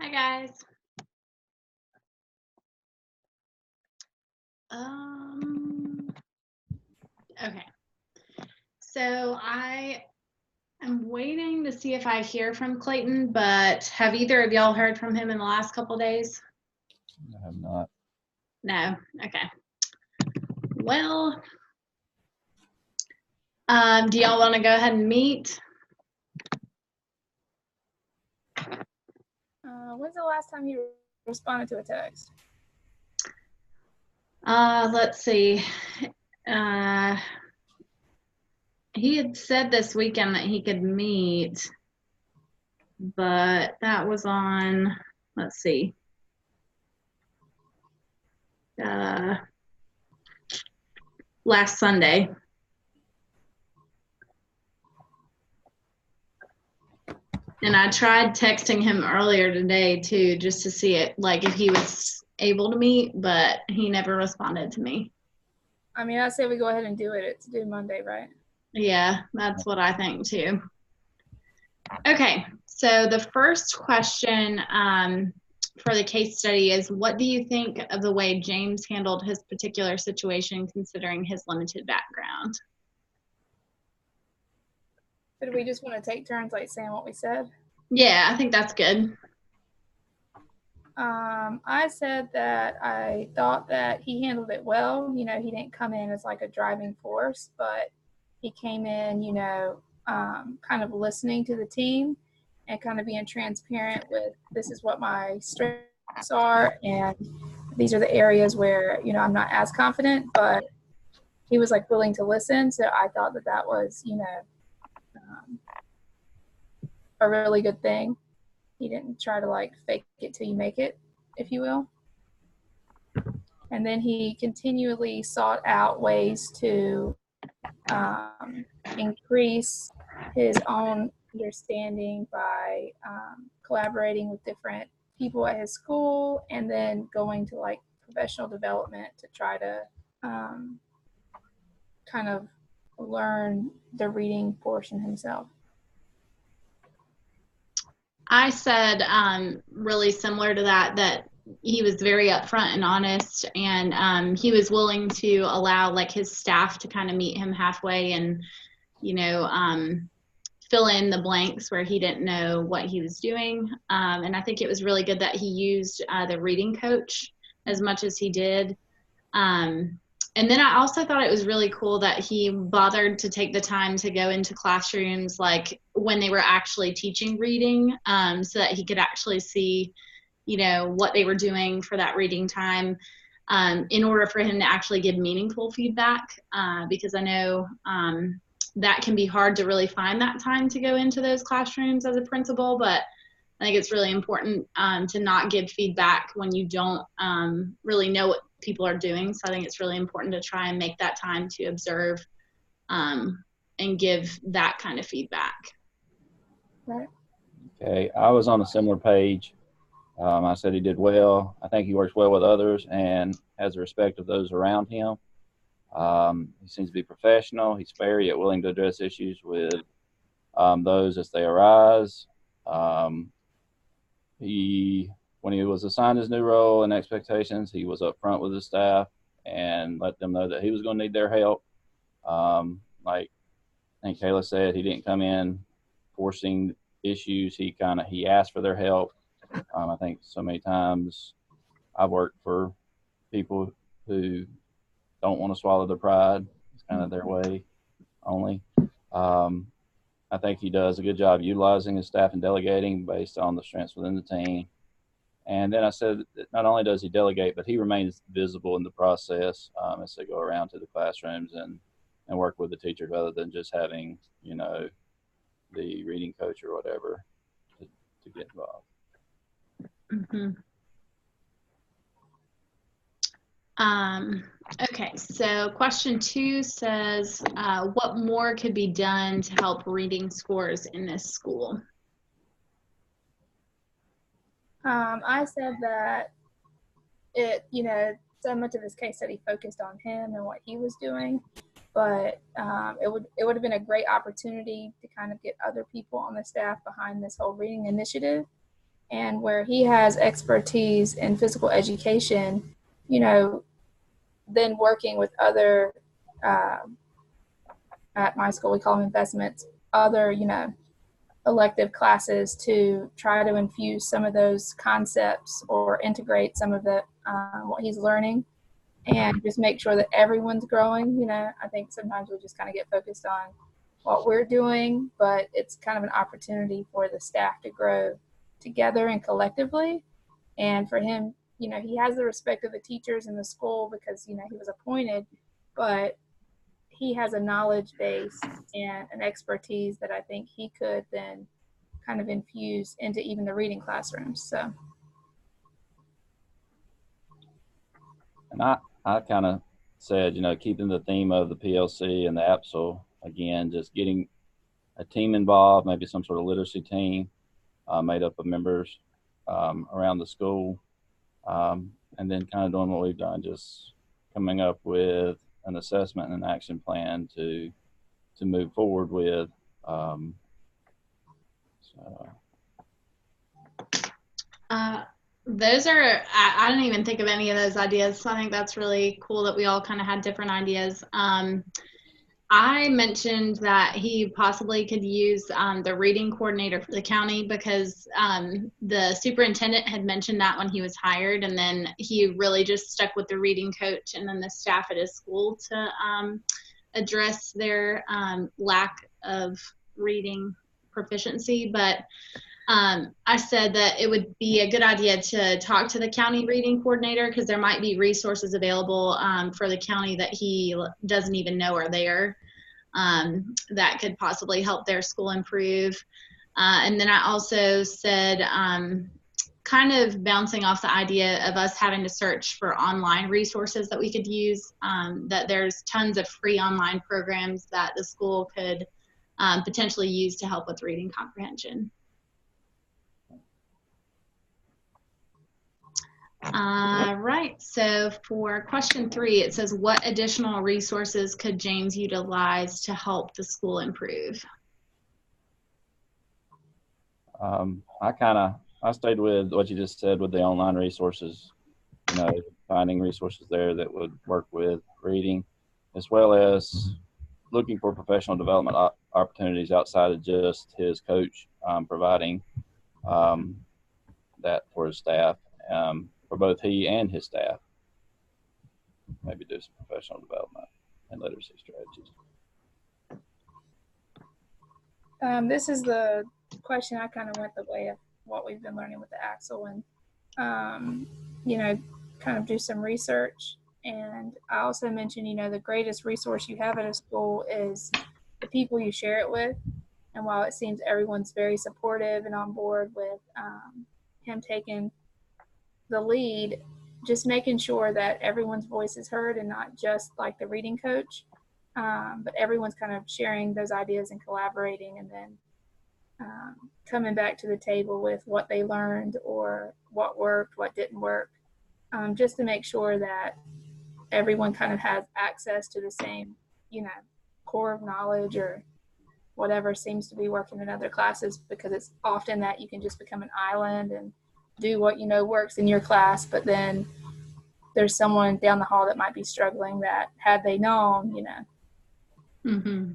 Hi guys. Um, okay. So I am waiting to see if I hear from Clayton, but have either of y'all heard from him in the last couple days? I have not. No. Okay. Well, do y'all want to go ahead and meet? When's the last time you responded to a text? Let's see. He had said this weekend that he could meet, but that was on, let's see. Last Sunday. And I tried texting him earlier today too, just to see it, like if he was able to meet, but he never responded to me. I mean, I say we go ahead and do it. It's due Monday, right? Yeah, that's what I think too. Okay, so the first question for the case study is, what do you think of the way James handled his particular situation considering his limited background? So do we just want to take turns like saying what we said? Yeah, I think that's good. I said that I thought that he handled it well. You know, he didn't come in as like a driving force, but he came in, you know, kind of listening to the team and kind of being transparent with, this is what my strengths are, and these are the areas where, you know, I'm not as confident, but he was like willing to listen. So I thought that that was, you know, a really good thing. He didn't try to like fake it till you make it, if you will. And then he continually sought out ways to increase his own understanding by collaborating with different people at his school, and then going to like professional development to try to kind of learn the reading portion himself. I said really similar to that he was very upfront and honest, and he was willing to allow like his staff to kind of meet him halfway and, you know, fill in the blanks where he didn't know what he was doing. And I think it was really good that he used the reading coach as much as he did. And then I also thought it was really cool that he bothered to take the time to go into classrooms like when they were actually teaching reading, so that he could actually see, you know, what they were doing for that reading time, in order for him to actually give meaningful feedback, because I know that can be hard to really find that time to go into those classrooms as a principal, but I think it's really important to not give feedback when you don't really know what people are doing. So I think it's really important to try and make that time to observe and give that kind of feedback. Right. Okay, I was on a similar page. I said he did well. I think he works well with others and has the respect of those around him. He seems to be professional. He's fair yet willing to address issues with those as they arise. When he was assigned his new role and expectations, he was upfront with his staff and let them know that he was going to need their help. Like I think Kayla said, he didn't come in forcing issues. He asked for their help. I think so many times I've worked for people who don't want to swallow their pride. It's kind of their way only. I think he does a good job utilizing his staff and delegating based on the strengths within the team. And then I said that not only does he delegate, but he remains visible in the process as they go around to the classrooms and work with the teachers, rather than just having, you know, the reading coach or whatever to get involved. Mm-hmm. Okay, so question 2 says, what more could be done to help reading scores in this school? I said that it, you know, so much of this case study focused on him and what he was doing, but it would have been a great opportunity to kind of get other people on the staff behind this whole reading initiative, And where he has expertise in physical education, then working with other, at my school, we call them investments, other, elective classes to try to infuse some of those concepts or integrate some of the what he's learning, and just make sure that everyone's growing. I think sometimes we just kind of get focused on what we're doing, but it's kind of an opportunity for the staff to grow together and collectively. And for him, he has the respect of the teachers in the school because, he was appointed, but he has a knowledge base and an expertise that I think he could then kind of infuse into even the reading classrooms. So. And I kind of said, keeping the theme of the PLC and the APSL, again, just getting a team involved, maybe some sort of literacy team made up of members around the school, and then kind of doing what we've done, just coming up with an assessment and an action plan to move forward with. Those are, I didn't even think of any of those ideas. So I think that's really cool that we all kind of had different ideas. I mentioned that he possibly could use the reading coordinator for the county because the superintendent had mentioned that when he was hired, and then he really just stuck with the reading coach and then the staff at his school to address their lack of reading proficiency. But I said that it would be a good idea to talk to the county reading coordinator because there might be resources available for the county that he doesn't even know are there that could possibly help their school improve. And then I also said, kind of bouncing off the idea of us having to search for online resources that we could use, that there's tons of free online programs that the school could potentially use to help with reading comprehension. Right, so for question 3, it says, what additional resources could James utilize to help the school improve? I stayed with what you just said with the online resources, finding resources there that would work with reading, as well as looking for professional development opportunities outside of just his coach providing that for his staff. For both he and his staff, maybe do some professional development and literacy strategies. This is the question I kind of went the way of what we've been learning with the Axel, and kind of do some research. And I also mentioned, the greatest resource you have at a school is the people you share it with. And while it seems everyone's very supportive and on board with him taking the lead, just making sure that everyone's voice is heard and not just like the reading coach, but everyone's kind of sharing those ideas and collaborating, and then coming back to the table with what they learned or what worked, what didn't work, just to make sure that everyone kind of has access to the same, core of knowledge or whatever seems to be working in other classes, because it's often that you can just become an island and do what works in your class, but then there's someone down the hall that might be struggling that had they known, Mm-hmm.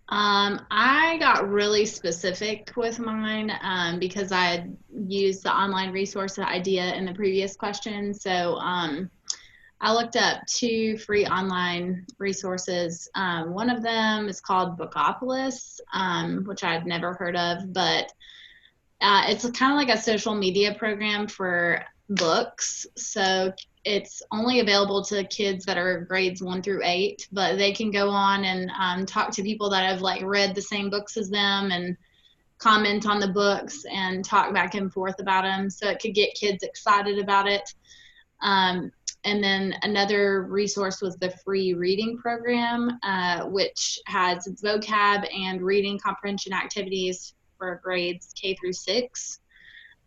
I got really specific with mine because I had used the online resource idea in the previous question. So I looked up 2 free online resources. One of them is called Bookopolis, which I'd never heard of, but it's kind of like a social media program for books. So it's only available to kids that are grades 1 through 8, but they can go on and talk to people that have read the same books as them and comment on the books and talk back and forth about them. So it could get kids excited about it. And then another resource was the free reading program, which has vocab and reading comprehension activities for grades K through 6.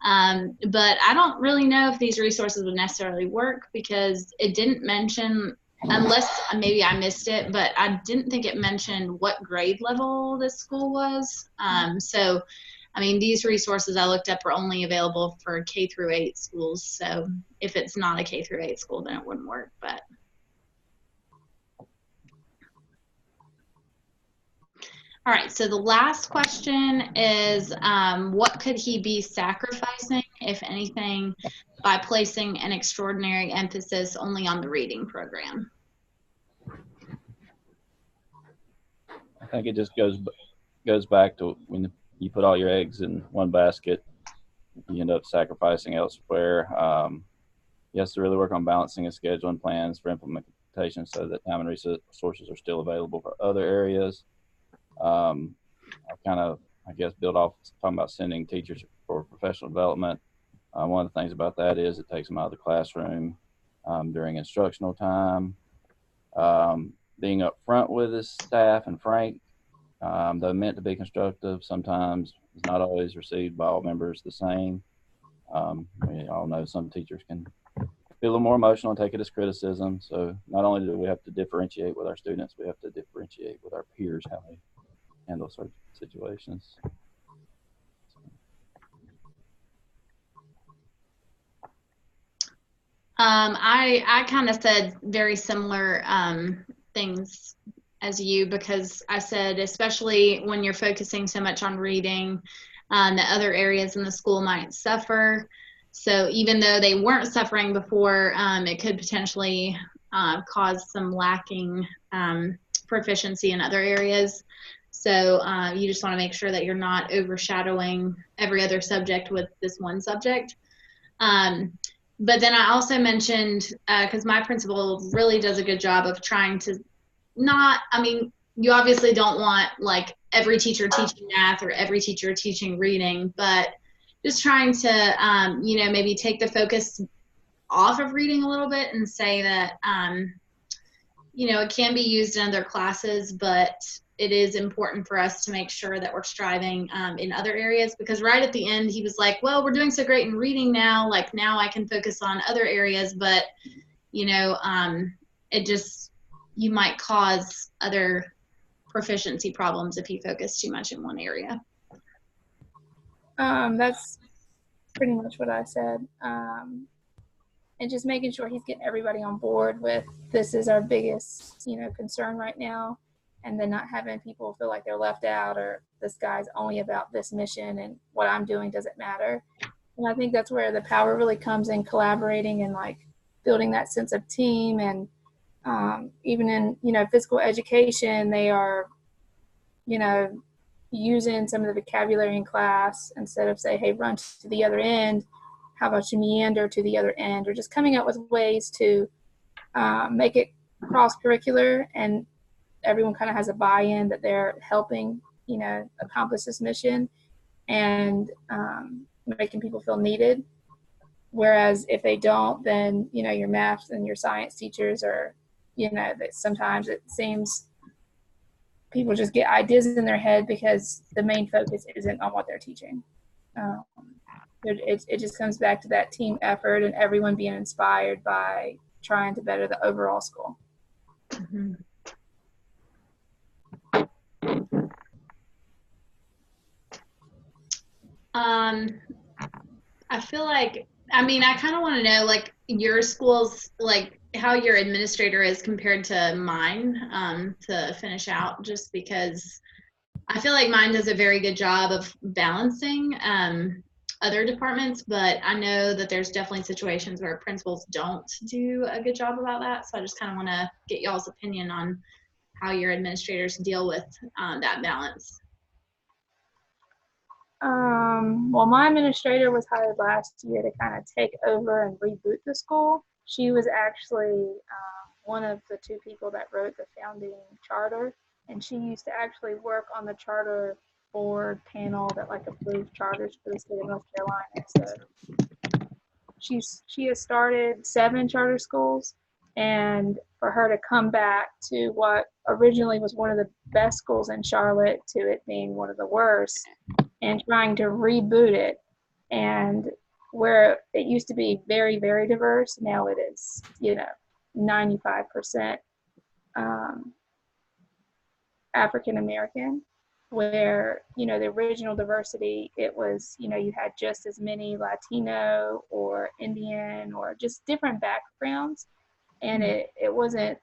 But I don't really know if these resources would necessarily work because it didn't mention, unless maybe I missed it, but I didn't think it mentioned what grade level this school was. So I mean, these resources I looked up are only available for K through 8 schools. So if it's not a K through 8 school, then it wouldn't work. But all right, so the last question is, what could he be sacrificing, if anything, by placing an extraordinary emphasis only on the reading program? I think it just goes back to when you put all your eggs in one basket, you end up sacrificing elsewhere. He has to really work on balancing his schedule and plans for implementation so that time and resources are still available for other areas. I guess, build off talking about sending teachers for professional development. One of the things about that is it takes them out of the classroom during instructional time. Being upfront with his staff and frank, though meant to be constructive, sometimes is not always received by all members the same. We all know some teachers can be a little more emotional and take it as criticism. So not only do we have to differentiate with our students, we have to differentiate with our peers how they handle certain situations. I kind of said very similar things as you, because I said, especially when you're focusing so much on reading, the other areas in the school might suffer. So even though they weren't suffering before, it could potentially cause some lacking proficiency in other areas. So you just want to make sure that you're not overshadowing every other subject with this one subject. But then I also mentioned, because my principal really does a good job of trying to not, I mean, you obviously don't want like every teacher teaching math or every teacher teaching reading, but just trying to, maybe take the focus off of reading a little bit and say that, it can be used in other classes, but it is important for us to make sure that we're striving in other areas, because right at the end he was like, well, we're doing so great in reading now, like now I can focus on other areas, but it just, you might cause other proficiency problems if you focus too much in one area. That's pretty much what I said. And just making sure he's getting everybody on board with this is our biggest, concern right now. And then not having people feel like they're left out, or this guy's only about this mission and what I'm doing doesn't matter. And I think that's where the power really comes in, collaborating and like building that sense of team. And even in, physical education, they are, using some of the vocabulary in class instead of say, hey, run to the other end. How about you meander to the other end? Or just coming up with ways to make it cross-curricular, and everyone kind of has a buy-in that they're helping, accomplish this mission, and making people feel needed. Whereas if they don't, then, your math and your science teachers are, that sometimes it seems people just get ideas in their head because the main focus isn't on what they're teaching. It just comes back to that team effort and everyone being inspired by trying to better the overall school. Mm-hmm. I feel like, I kind of want to know, like, your school's, like, how your administrator is compared to mine, to finish out, just because I feel like mine does a very good job of balancing other departments, but I know that there's definitely situations where principals don't do a good job about that. So I just kind of want to get y'all's opinion on how your administrators deal with that balance. Well, my administrator was hired last year to kind of take over and reboot the school. She was actually one of the two people that wrote the founding charter, and she used to actually work on the charter board panel that like approved charters for the state of North Carolina. So she has started 7 charter schools, and for her to come back to what originally was one of the best schools in Charlotte to it being one of the worst, and trying to reboot it, and where it used to be very, very diverse, now it is, 95% African American. where, you know, the original diversity, it was, you know, you had just as many Latino or Indian or just different backgrounds. And it wasn't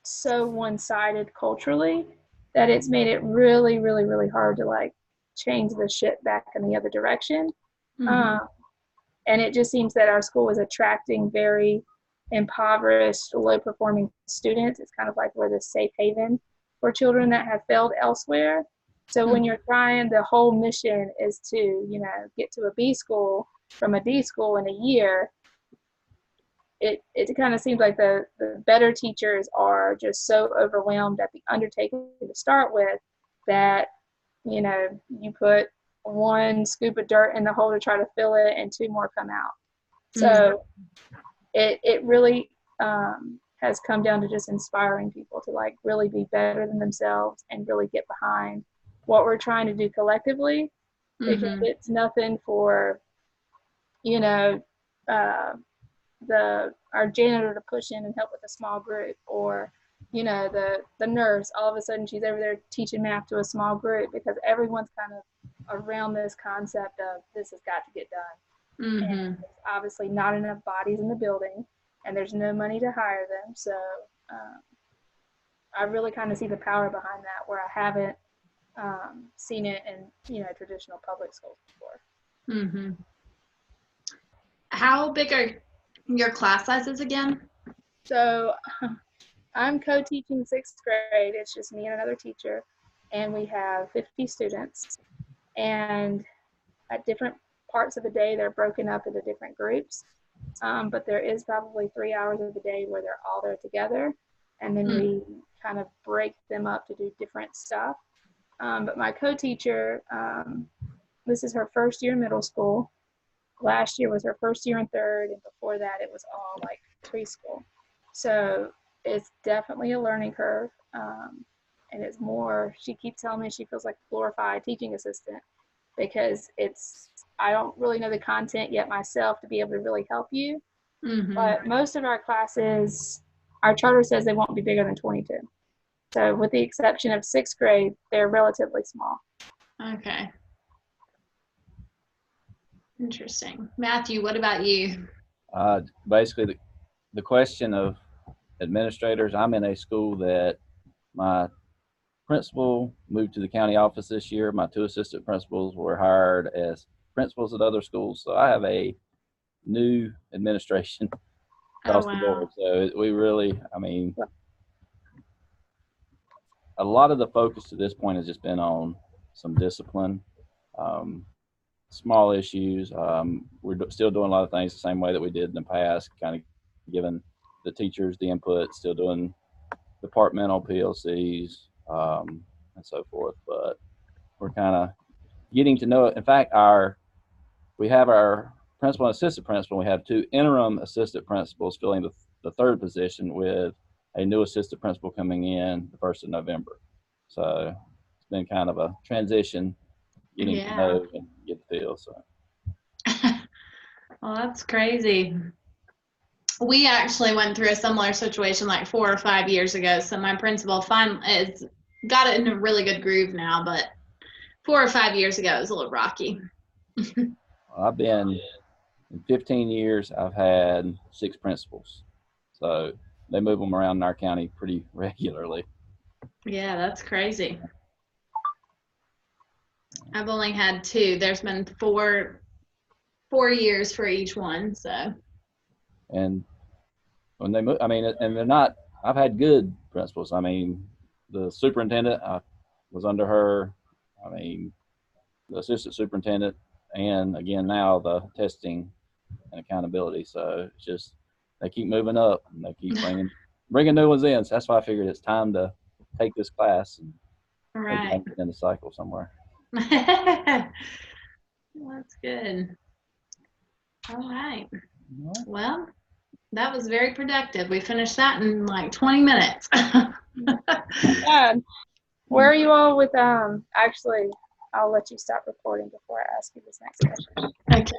so one-sided culturally that it's made it really, really, really hard to like change the ship back in the other direction. And it just seems that our school is attracting very impoverished, low-performing students. It's kind of like we're the safe haven for children that have failed elsewhere. So when you're trying, the whole mission is to, you know, get to a B school from a D school in a year. It kind of seems like the better teachers are just so overwhelmed at the undertaking to start with that, you know, you put one scoop of dirt in the hole to try to fill it and two more come out. So it really has come down to just inspiring people to like really be better than themselves and really get behind what we're trying to do collectively, because it's nothing for, you know, our janitor to push in and help with a small group, or, you know, the nurse, all of a sudden she's over there teaching math to a small group, because everyone's kind of around this concept of this has got to get done. And there's obviously not enough bodies in the building, and there's no money to hire them. So I really kind of see the power behind that, where I haven't seen it in, you know, traditional public schools before. How big are your class sizes again? So I'm co-teaching 6th grade. It's just me and another teacher, and we have 50 students. And at different parts of the day, they're broken up into different groups. But there is probably 3 hours of the day where they're all there together, and then we kind of break them up to do different stuff. But my co-teacher, this is her first year in middle school. Last year was her first year in 3rd, and before that it was all like preschool. So it's definitely a learning curve, and it's more, she keeps telling me she feels like a glorified teaching assistant, because I don't really know the content yet myself to be able to really help you. But most of our classes, our charter says they won't be bigger than 22. So with the exception of 6th grade, they're relatively small. Okay. Interesting. Matthew, what about you? Basically, the question of administrators, I'm in a school that my principal moved to the county office this year. My 2 assistant principals were hired as principals at other schools. So I have a new administration across the board. So we really, I mean, a lot of the focus to this point has just been on some discipline, small issues. We're still doing a lot of things the same way that we did in the past, kind of giving the teachers the input, still doing departmental PLCs, and so forth. But we're kind of getting to know it. In fact, we have our principal and assistant principal. We have 2 interim assistant principals filling the 3rd position, with a new assistant principal coming in the 1st of November. So it's been kind of a transition, getting to know and get the feel. So. Well, that's crazy. We actually went through a similar situation like 4 or 5 years ago. So my principal finally got it in a really good groove now, but 4 or 5 years ago it was a little rocky. I've been, in 15 years, I've had 6 principals. So they move them around in our county pretty regularly. Yeah, that's crazy. I've only had 2. There's been 4 years for each one. So. And when they move, I mean, and they're not, I've had good principals. I mean, the superintendent, I was under her. I mean, the assistant superintendent, and again now the testing and accountability. So it's just, they keep moving up and they keep bringing new ones in. So that's why I figured it's time to take this class and maybe get in the cycle somewhere. That's good. All right. Well, that was very productive. We finished that in like 20 minutes. Yeah. Where are you all with actually, I'll let you stop recording before I ask you this next question. Okay.